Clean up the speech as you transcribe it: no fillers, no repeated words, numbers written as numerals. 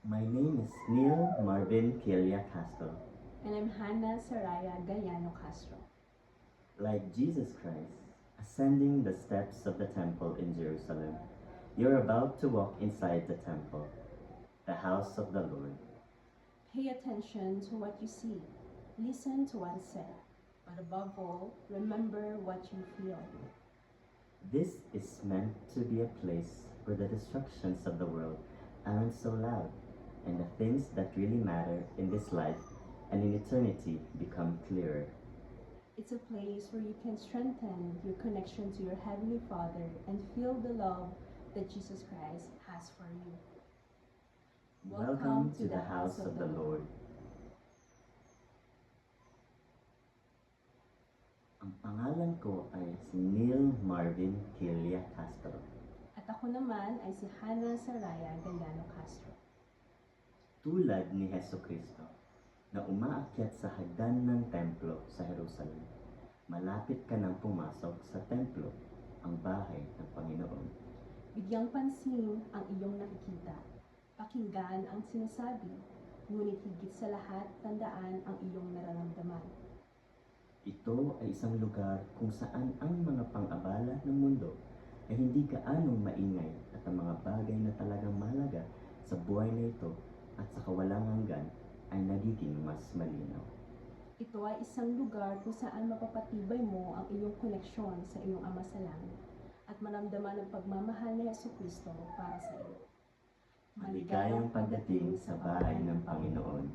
My name is Neil Marvin Kelia Castro. And I'm Hannah Saraya Galiano Castro. Like Jesus Christ, ascending the steps of the temple in Jerusalem, you're about to walk inside the temple, the house of the Lord. Pay attention to what you see. Listen to what is said. But above all, remember what you feel. This is meant to be a place where the distractions of the world aren't so loud, and the things that really matter in this life and in eternity become clearer. It's a place where you can strengthen your connection to your Heavenly Father and feel the love that Jesus Christ has for you. Welcome to the house of the Lord. Ang pangalan ko ay si Neil Marvin Kelia Castro. At ako naman ay si Hannah Saraya Galiano Castro. Tulad ni Heso Kristo na umaakyat sa hagdan ng templo sa Jerusalem, malapit ka nang pumasok sa templo, ang bahay ng Panginoon. Bigyang pansin ang iyong nakikita. Pakinggan ang sinasabi, ngunit higit sa lahat, tandaan ang iyong nararamdaman. Ito ay isang lugar kung saan ang mga pang-abala ng mundo ay hindi gaanong maingay at ang mga bagay na talagang mahalaga sa buhay na ito at sa kawalang hanggan ay nagiging mas malinaw. Ito ay isang lugar kung saan mapapatibay mo ang iyong koneksyon sa iyong Ama sa Langit at maramdaman ang pagmamahal ni Jesucristo para sa iyo. Maligayang pagdating sa bahay ng Panginoon.